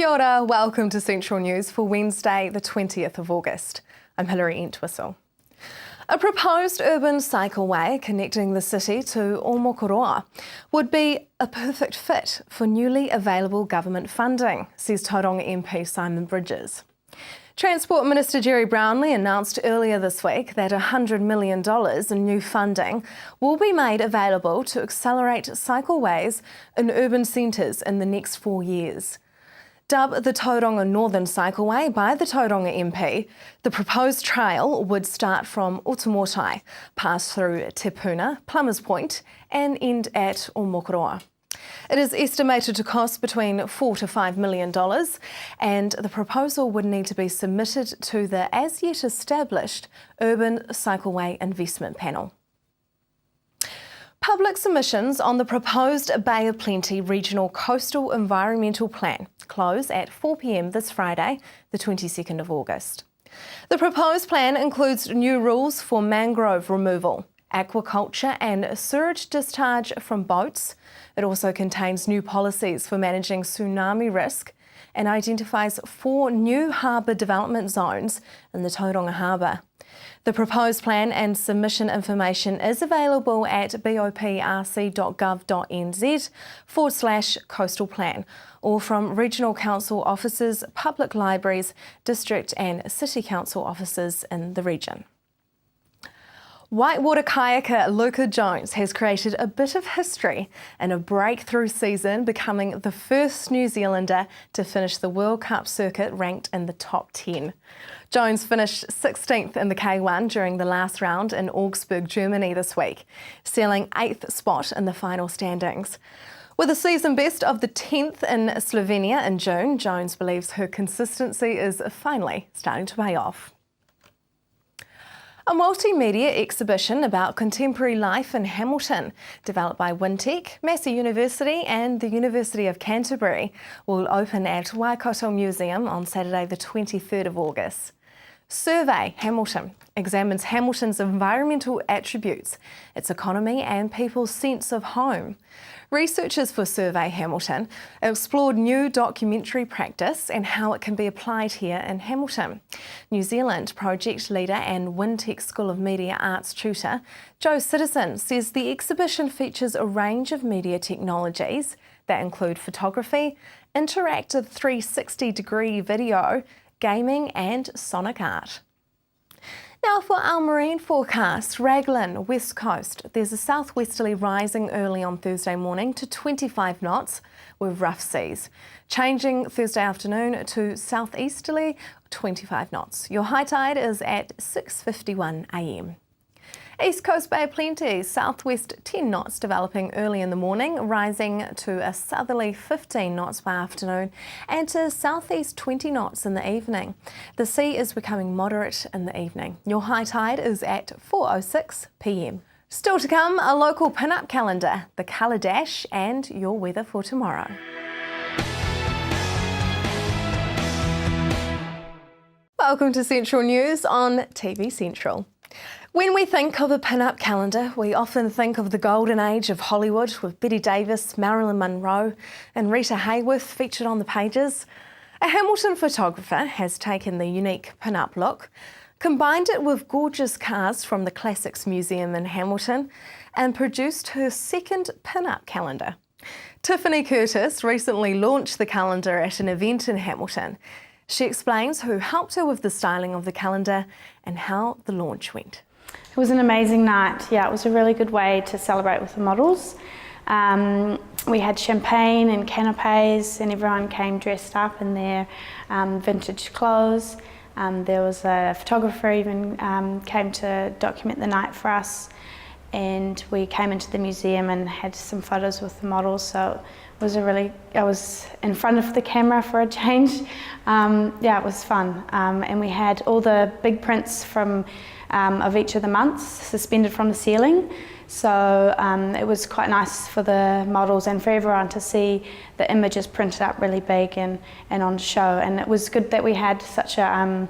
Kia ora, welcome to Central News for Wednesday the 20th of August. I'm Hilary Entwistle. A proposed urban cycleway connecting the city to Omokoroa would be a perfect fit for newly available government funding, says Tauranga MP Simon Bridges. Transport Minister Jerry Brownlee announced earlier this week that $100 million in new funding will be made available to accelerate cycleways in urban centres in the next 4 years. Dubbed the Tauranga Northern Cycleway by the Tauranga MP, the proposed trail would start from Otumotai, pass through Te Puna, Plumbers Point and end at Omokoroa. It is estimated to cost between $4 to $5 million, and the proposal would need to be submitted to the as yet established Urban Cycleway Investment Panel. Public submissions on the proposed Bay of Plenty Regional Coastal Environmental Plan close at 4 p.m. this Friday, the 22nd of August. The proposed plan includes new rules for mangrove removal, aquaculture and sewage discharge from boats. It also contains new policies for managing tsunami risk and identifies 4 new harbour development zones in the Tauranga Harbour. The proposed plan and submission information is available at boprc.gov.nz/coastal plan or from regional council offices, public libraries, district and city council offices in the region. Whitewater kayaker Luka Jones has created a bit of history in a breakthrough season, becoming the first New Zealander to finish the World Cup circuit ranked in the top 10. Jones finished 16th in the K1 during the last round in Augsburg, Germany this week, sealing 8th spot in the final standings. With a season best of the 10th in Slovenia in June, Jones believes her consistency is finally starting to pay off. A multimedia exhibition about contemporary life in Hamilton, developed by Wintec, Massey University and the University of Canterbury, will open at Waikato Museum on Saturday the 23rd of August. Survey Hamilton examines Hamilton's environmental attributes, its economy and people's sense of home. Researchers for Survey Hamilton explored new documentary practice and how it can be applied here in Hamilton. New Zealand project leader and Wintec School of Media Arts tutor Joe Citizen says the exhibition features a range of media technologies that include photography, interactive 360-degree video, gaming and sonic art. Now for our marine forecast, Raglan, West Coast. There's a southwesterly rising early on Thursday morning to 25 knots with rough seas. Changing Thursday afternoon to southeasterly, 25 knots. Your high tide is at 6:51 a.m. East Coast Bay of Plenty, southwest 10 knots developing early in the morning, rising to a southerly 15 knots by afternoon and to southeast 20 knots in the evening. The sea is becoming moderate in the evening. Your high tide is at 4:06 p.m. Still to come, a local pin-up calendar, the colour dash and your weather for tomorrow. Welcome to Central News on TV Central. When we think of a pin-up calendar, we often think of the golden age of Hollywood with Bette Davis, Marilyn Monroe and Rita Hayworth featured on the pages. A Hamilton photographer has taken the unique pin-up look, combined it with gorgeous cars from the Classics Museum in Hamilton and produced her second pin-up calendar. Tiffany Curtis recently launched the calendar at an event in Hamilton. She explains who helped her with the styling of the calendar and how the launch went. It was an amazing night. Yeah, it was a really good way to celebrate with the models. We had champagne and canapes and everyone came dressed up in their vintage clothes. There was a photographer even came to document the night for us, and we came into the museum and had some photos with the models. So it was I was in front of the camera for a change. Yeah, it was fun. And we had all the big prints from of each of the months suspended from the ceiling. So it was quite nice for the models and for everyone to see the images printed up really big and on show. And it was good that we had such an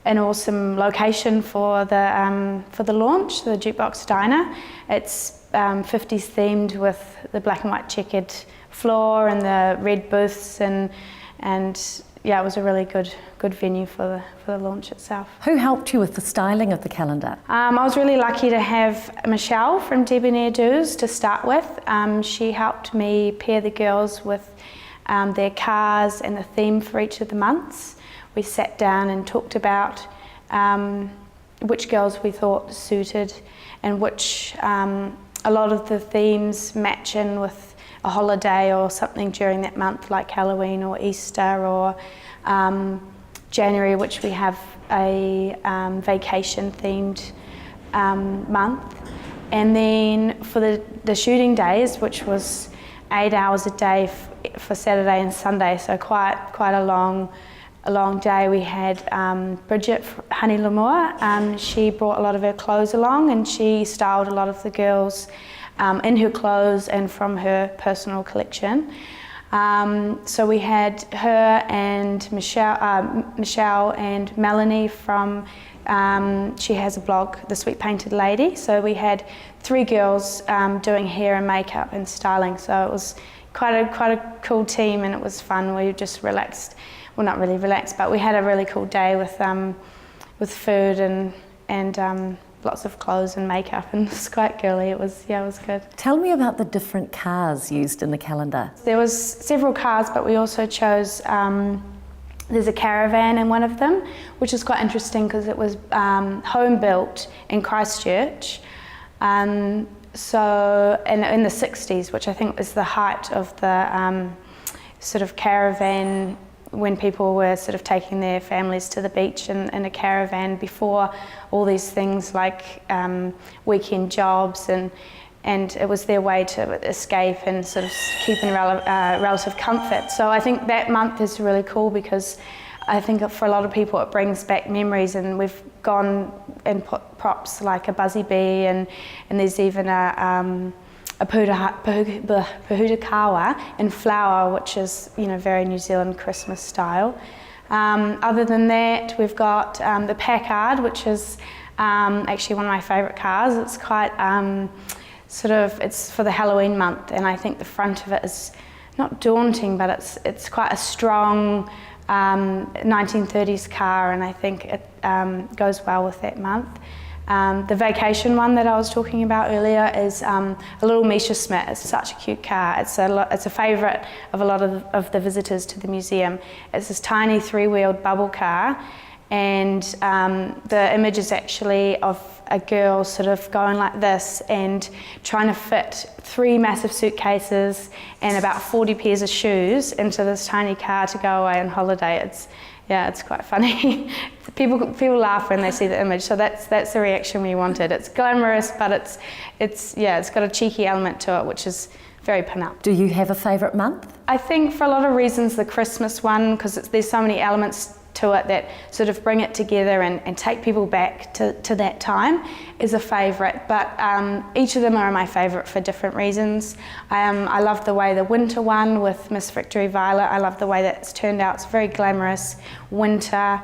awesome location for the launch, the Jukebox Diner. It's 50s themed with the black and white checkered floor and the red booths and and yeah, it was a really good venue for the launch itself. Who helped you with the styling of the calendar? I was really lucky to have Michelle from Debonair Do's to start with. She helped me pair the girls with their cars and the theme for each of the months. We sat down and talked about which girls we thought suited and which a lot of the themes match in with a holiday or something during that month, like Halloween or Easter, or January, which we have a vacation themed month. And then for the shooting days, which was 8 hours a day for Saturday and Sunday, so quite a long day, we had Bridget Honey Lamour. She brought a lot of her clothes along, and she styled a lot of the girls in her clothes and from her personal collection. So we had her and Michelle and Melanie from, she has a blog, The Sweet Painted Lady. So we had 3 girls doing hair and makeup and styling. So it was quite a cool team, and it was fun. We just relaxed, well, not really relaxed, but we had a really cool day with food and lots of clothes and makeup, and it was quite girly. It was good. Tell me about the different cars used in the calendar. There was several cars, but we also chose, there's a caravan in one of them, which is quite interesting because it was home built in Christchurch. So in the 60s, which I think was the height of the sort of caravan, when people were sort of taking their families to the beach in a caravan before all these things like weekend jobs, and it was their way to escape and sort of keep in relative comfort. So I think that month is really cool because I think for a lot of people it brings back memories, and we've gone and put props like a buzzy bee, and there's even a Pahutakawa in flower, which is, you know, very New Zealand Christmas style. Other than that, we've got the Packard, which is actually one of my favourite cars. It's quite it's for the Halloween month, and I think the front of it is not daunting, but it's quite a strong 1930s car, and I think it goes well with that month. The vacation one that I was talking about earlier is a little Messerschmitt. It's such a cute car. It's a favourite of a lot of the visitors to the museum. It's this tiny 3-wheeled bubble car, and the image is actually of a girl sort of going like this and trying to fit 3 massive suitcases and about 40 pairs of shoes into this tiny car to go away on holiday. It's quite funny. People laugh when they see the image, so that's the reaction we wanted. It's glamorous, but it's got a cheeky element to it, which is very pin-up. Do you have a favourite month? I think for a lot of reasons the Christmas one, because there's so many elements to it that sort of bring it together and take people back to that time, is a favourite. But each of them are my favourite for different reasons. I love the way the winter one with Miss Victory Violet, I love the way that's turned out. It's very glamorous winter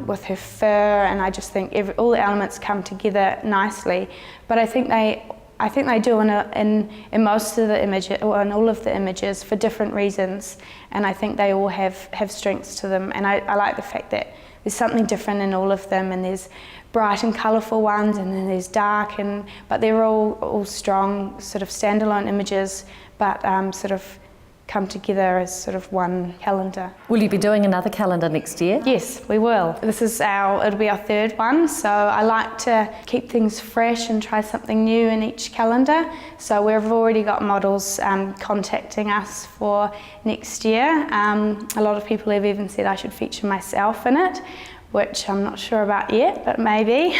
with her fur, and I just think all the elements come together nicely. But I think they do in most of the images, or in all of the images, for different reasons, and I think they all have strengths to them, and I like the fact that there's something different in all of them, and there's bright and colourful ones, and then there's dark, but they're all strong sort of standalone images, but sort of come together as sort of one calendar. Will you be doing another calendar next year? Yes, we will. It'll be our 3rd one, so I like to keep things fresh and try something new in each calendar. So we've already got models contacting us for next year. A lot of people have even said I should feature myself in it, which I'm not sure about yet, but maybe.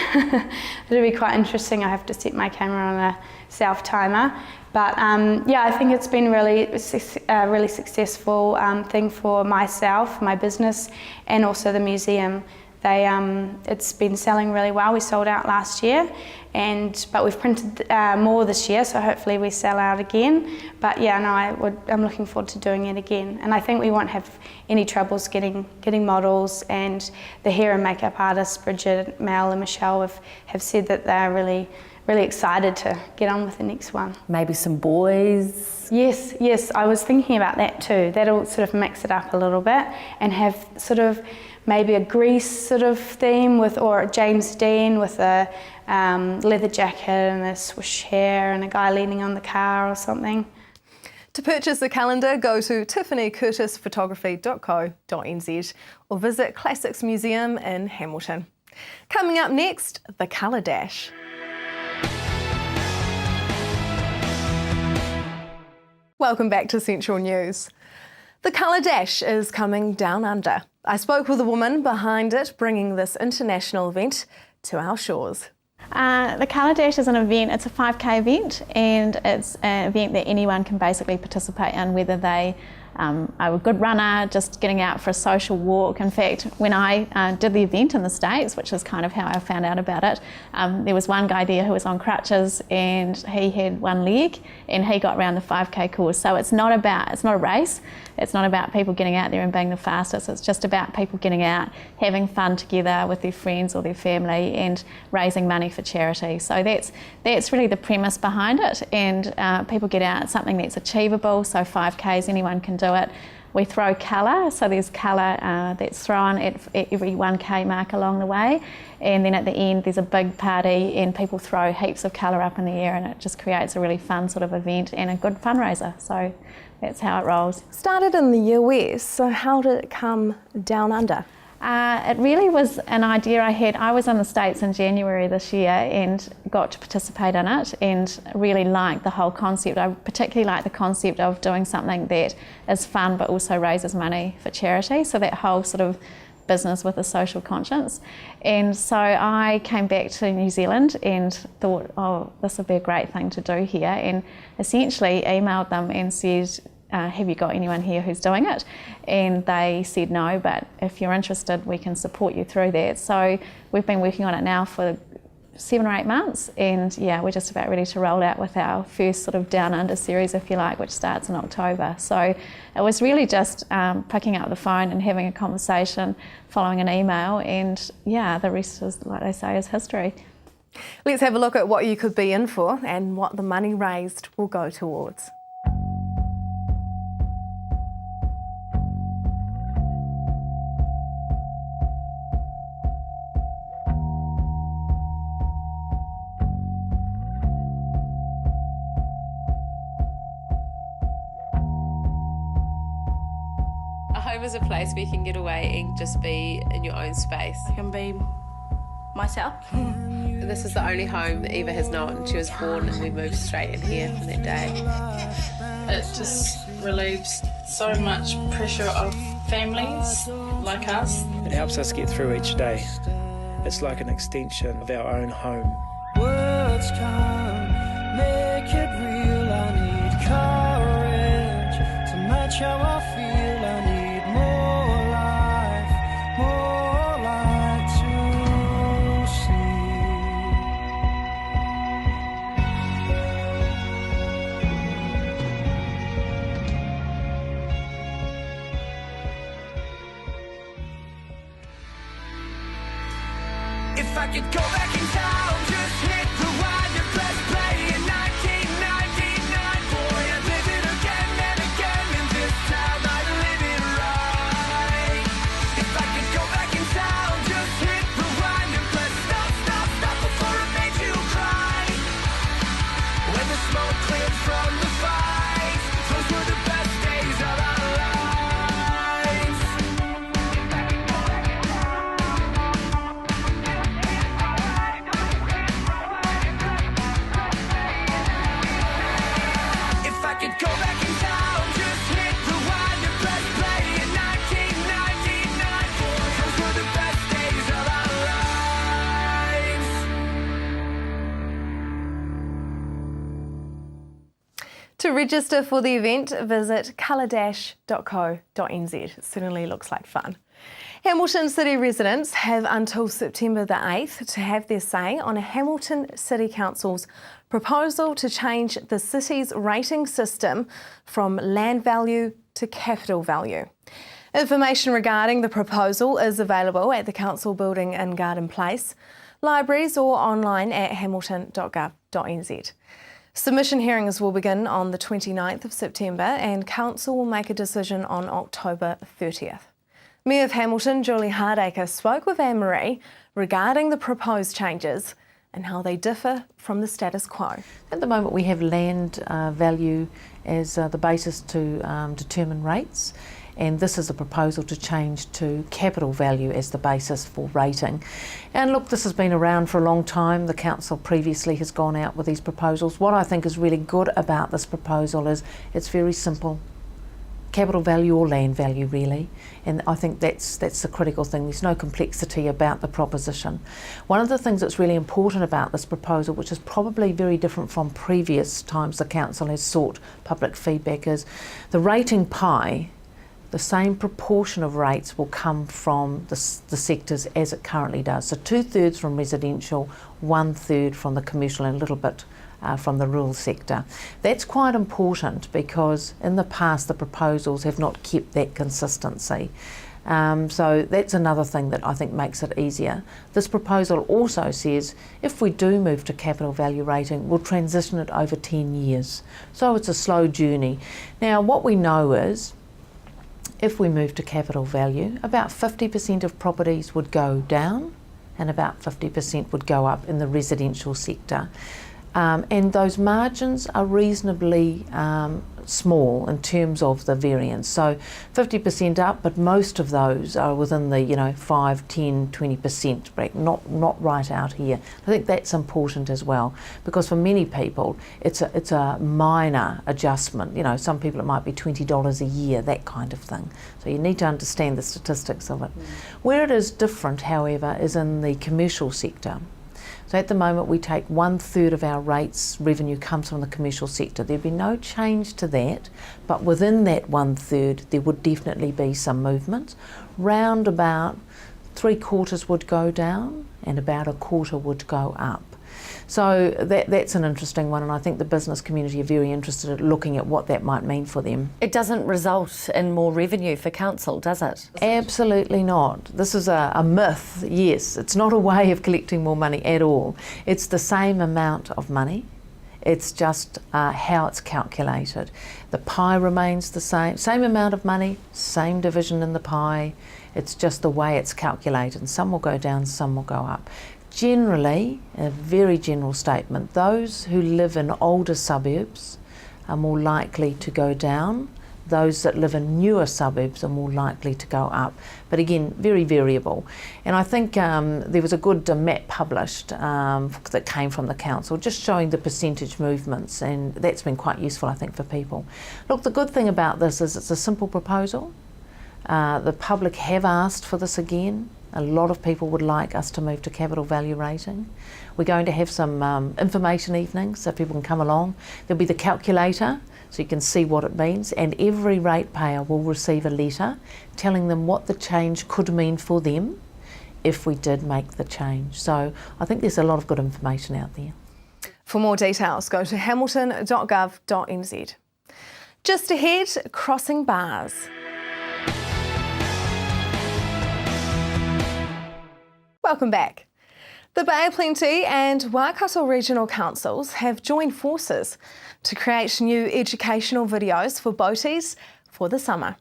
It'll be quite interesting. I have to set my camera on a self-timer. But I think it's been a really successful thing for myself, my business, and also the museum. It's been selling really well. We sold out last year, but we've printed more this year, so hopefully we sell out again. But I'm looking forward to doing it again, and I think we won't have any troubles getting models. And the hair and makeup artists, Bridget, Mel, and Michelle, have said that they're really really excited to get on with the next one. Maybe some boys? Yes, I was thinking about that too. That'll sort of mix it up a little bit and have sort of maybe a Grease sort of theme or a James Dean with a leather jacket and a swoosh hair and a guy leaning on the car or something. To purchase the calendar, go to tiffanycurtisphotography.co.nz or visit Classics Museum in Hamilton. Coming up next, the Colour Dash. Welcome back to Central News. The Colour Dash is coming down under. I spoke with a woman behind it, bringing this international event to our shores. The Colour Dash is an event, it's a 5K event, and it's an event that anyone can basically participate in, whether they are a good runner, just getting out for a social walk. In fact, when I did the event in the States, which is kind of how I found out about it, there was one guy there who was on crutches and he had one leg and he got around the 5K course. So it's not a race, it's not about people getting out there and being the fastest, it's just about people getting out, having fun together with their friends or their family and raising money for charity. So that's really the premise behind it, and people get out, it's something that's achievable, so 5Ks, anyone can do it. We throw colour, so there's colour that's thrown at every 1K mark along the way, and then at the end there's a big party and people throw heaps of colour up in the air, and it just creates a really fun sort of event and a good fundraiser. So that's how it rolls. Started in the US, so how did it come down under? It really was an idea I had. I was in the States in January this year and got to participate in it and really liked the whole concept. I particularly like the concept of doing something that is fun but also raises money for charity, so that whole sort of business with a social conscience. And so I came back to New Zealand and thought, oh, this would be a great thing to do here, and essentially emailed them and said, have you got anyone here who's doing it? And they said no, but if you're interested we can support you through that. So we've been working on it now for 7 or 8 months, and yeah, we're just about ready to roll out with our first sort of Down Under series, if you like, which starts in October. So it was really just picking up the phone and having a conversation, following an email, and yeah, the rest is, like they say, is history. Let's have a look at what you could be in for and what the money raised will go towards. Home is a place where you can get away and just be in your own space. I can be myself. This is the only home that Eva has known. She was born and we moved straight in here from that day. It just relieves so much pressure of families like us. It helps us get through each day. It's like an extension of our own home. Words can't make it real. I need courage to match how I feel. I need more life to see. If I could go back in time, just hit rewind and press play in 1999, boy, I'd live it again and again, and this time I'd live it right. If I could go back in time, just hit rewind and press stop before it made you cry. When the smoke cleared from the fight, those were the best days of our lives. If I could go back in time, just hit rewind and press play in 1999, boy, those were the best days of our lives. To register for the event, visit colourdash.co.nz. It certainly looks like fun. Hamilton City residents have until September the 8th to have their say on a Hamilton City Council's proposal to change the city's rating system from land value to capital value. Information regarding the proposal is available at the council building in Garden Place. libraries or online at hamilton.gov.nz. Submission hearings will begin on the 29th of September and Council will make a decision on October 30th. Mayor of Hamilton, Julie Hardacre, spoke with Anne-Marie regarding the proposed changes and how they differ from the status quo. At the moment we have land value as the basis to determine rates, and this is a proposal to change to capital value as the basis for rating. And look, this has been around for a long time. The council previously has gone out with these proposals. What I think is really good about this proposal is it's very simple. Capital value or land value really, and I think that's the critical thing. There's no complexity about the proposition. One of the things that's really important about this proposal, which is probably very different from previous times the council has sought public feedback, is the rating pie. The same proportion of rates will come from the sectors as it currently does. So 2/3 from residential, 1/3 from the commercial and a little bit from the rural sector. That's quite important because in the past the proposals have not kept that consistency. So that's another thing that I think makes it easier. This proposal also says if we do move to capital value rating, we'll transition it over 10 years. So it's a slow journey. Now what we know is if we move to capital value, about 50% of properties would go down and about 50% would go up in the residential sector. And those margins are reasonably small in terms of the variance. So 50% up, but most of those are within the 5, 10, 20% bracket, not right out here. I think that's important as well because for many people it's a minor adjustment. Some people it might be $20 a year, that kind of thing. So you need to understand the statistics of it. Where it is different, however, is in the commercial sector. So at the moment we take 1/3 of our rates revenue comes from the commercial sector. There'd be no change to that, but within that 1/3 there would definitely be some movement. Round about 3/4 would go down and about 1/4 would go up. So that's an interesting one, and I think the business community are very interested in looking at what that might mean for them. It doesn't result in more revenue for council, does it? Absolutely not. This is a myth, yes. It's not a way of collecting more money at all. It's the same amount of money. It's just how it's calculated. The pie remains the same amount of money, same division in the pie. It's just the way it's calculated. And some will go down, some will go up. Generally, a very general statement, those who live in older suburbs are more likely to go down. Those that live in newer suburbs are more likely to go up. But again, very variable. And I think there was a good map published that came from the council, just showing the percentage movements, and that's been quite useful, I think, for people. Look, the good thing about this is it's a simple proposal. The public have asked for this again. A lot of people would like us to move to capital value rating. We're going to have some information evenings so people can come along. There'll be the calculator so you can see what it means, and every ratepayer will receive a letter telling them what the change could mean for them if we did make the change. So I think there's a lot of good information out there. For more details, go to hamilton.gov.nz. Just ahead, crossing bars. Welcome back. The Bay of Plenty and Waikato Regional Councils have joined forces to create new educational videos for boaties for the summer.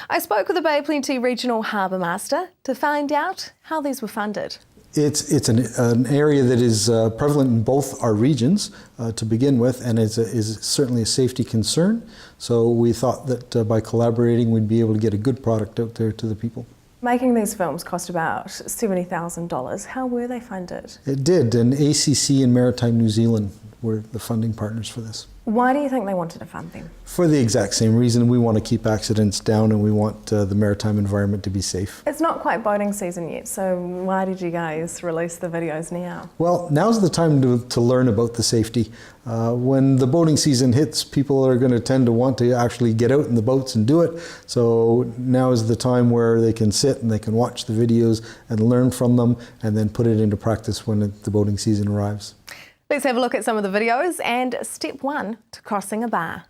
I spoke with the Bay of Plenty Regional Harbour Master to find out how these were funded. It's an area that is prevalent in both our regions to begin with, and is certainly a safety concern. So we thought that by collaborating we'd be able to get a good product out there to the people. Making these films cost about $70,000. How were they funded? It did, and ACC and Maritime New Zealand were the funding partners for this. Why do you think they wanted to fund them? For the exact same reason. We want to keep accidents down and we want the maritime environment to be safe. It's not quite boating season yet, so why did you guys release the videos now? Well, now's the time to learn about the safety. When the boating season hits, people are going to tend to want to actually get out in the boats and do it. So now is the time where they can sit and they can watch the videos and learn from them and then put it into practice when the boating season arrives. Let's have a look at some of the videos and step 1 to crossing a bar.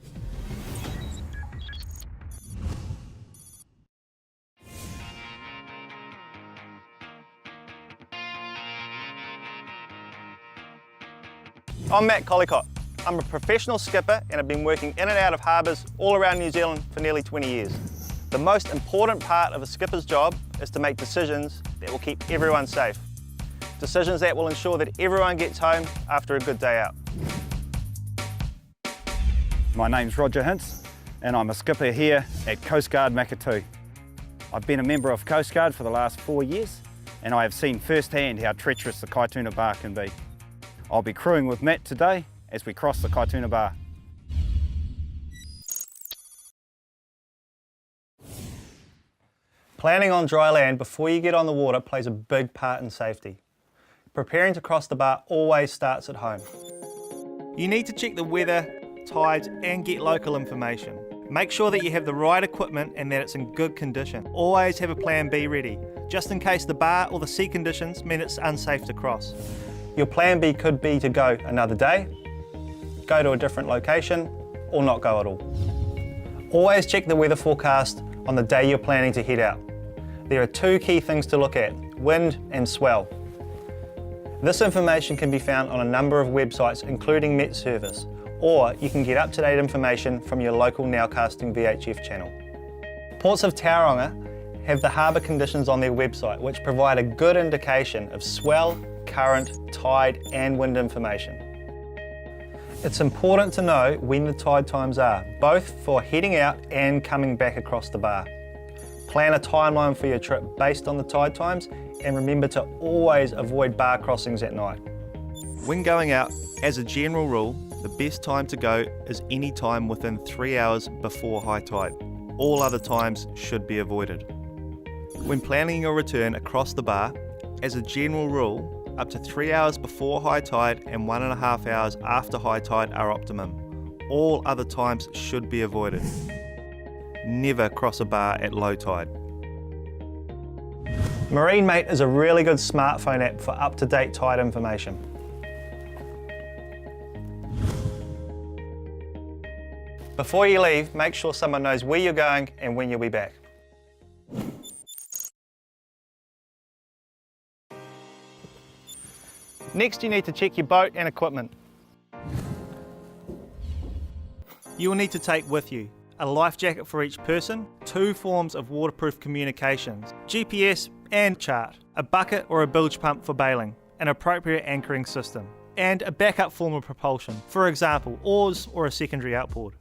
I'm Matt Collicott. I'm a professional skipper and have been working in and out of harbours all around New Zealand for nearly 20 years. The most important part of a skipper's job is to make decisions that will keep everyone safe. Decisions that will ensure that everyone gets home after a good day out. My name's Roger Hintz and I'm a skipper here at Coast Guard Makatū. I've been a member of Coast Guard for the last 4 years and I have seen firsthand how treacherous the Kaituna Bar can be. I'll be crewing with Matt today as we cross the Kaituna Bar. Planning on dry land before you get on the water plays a big part in safety. Preparing to cross the bar always starts at home. You need to check the weather, tides and get local information. Make sure that you have the right equipment and that it's in good condition. Always have a plan B ready, just in case the bar or the sea conditions mean it's unsafe to cross. Your plan B could be to go another day, go to a different location, or not go at all. Always check the weather forecast on the day you're planning to head out. There are two key things to look at, wind and swell. This information can be found on a number of websites including Met Service, or you can get up-to-date information from your local Nowcasting VHF channel. Ports of Tauranga have the harbour conditions on their website which provide a good indication of swell, current, tide and wind information. It's important to know when the tide times are, both for heading out and coming back across the bar. Plan a timeline for your trip based on the tide times and remember to always avoid bar crossings at night. When going out, as a general rule, the best time to go is any time within 3 hours before high tide. All other times should be avoided. When planning your return across the bar, as a general rule, up to 3 hours before high tide and 1.5 hours after high tide are optimum. All other times should be avoided. Never cross a bar at low tide. MarineMate is a really good smartphone app for up-to-date tide information. Before you leave, make sure someone knows where you're going and when you'll be back. Next, you need to check your boat and equipment. You will need to take with you a life jacket for each person, 2 forms of waterproof communications, GPS and chart, a bucket or a bilge pump for bailing, an appropriate anchoring system, and a backup form of propulsion, for example, oars or a secondary outboard.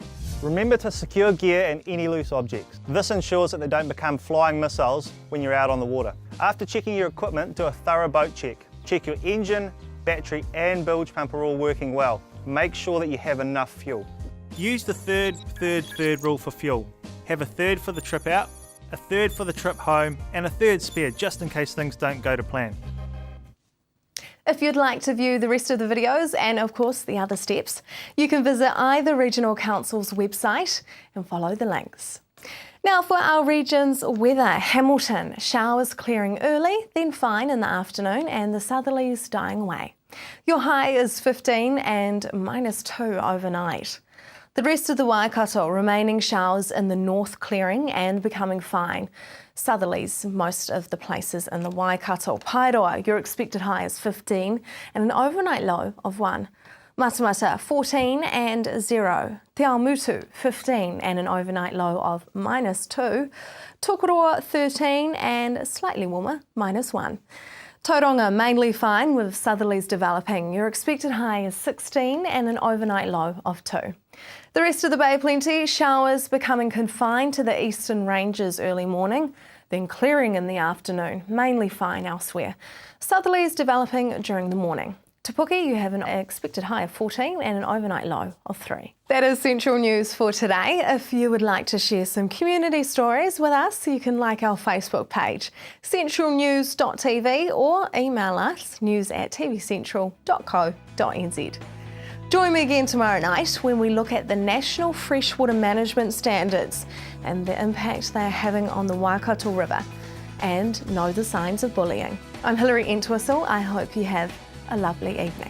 Remember to secure gear and any loose objects. This ensures that they don't become flying missiles when you're out on the water. After checking your equipment, do a thorough boat check. Check your engine, battery and bilge pump are all working well. Make sure that you have enough fuel. Use the third rule for fuel. Have a third for the trip out, a third for the trip home and a third spare just in case things don't go to plan. If you'd like to view the rest of the videos and of course the other steps, you can visit either Regional Council's website and follow the links. Now for our region's weather, Hamilton, showers clearing early, then fine in the afternoon and the southerlies dying away. Your high is 15 and -2 overnight. The rest of the Waikato, remaining showers in the north clearing and becoming fine. Southerlies, most of the places in the Waikato. Paeroa, your expected high is 15 and an overnight low of 1. Matamata, 14 and 0. Te Awamutu, 15 and an overnight low of -2. Tokoroa, 13 and slightly warmer, -1. Tauranga, mainly fine with southerlies developing. Your expected high is 16 and an overnight low of 2. The rest of the Bay plenty, showers becoming confined to the eastern ranges early morning, then clearing in the afternoon, mainly fine elsewhere. Southerlies developing during the morning. Te Puke, you have an expected high of 14 and an overnight low of 3. That is Central News for today. If you would like to share some community stories with us, you can like our Facebook page, centralnews.tv, or email us, news@tvcentral.co.nz. Join me again tomorrow night when we look at the National Freshwater Management Standards and the impact they are having on the Waikato River, and know the signs of bullying. I'm Hilary Entwistle. I hope you have a lovely evening.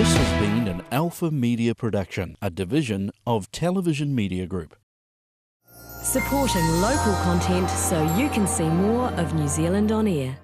This has been an Alpha Media production, a division of Television Media Group. Supporting local content so you can see more of New Zealand on air.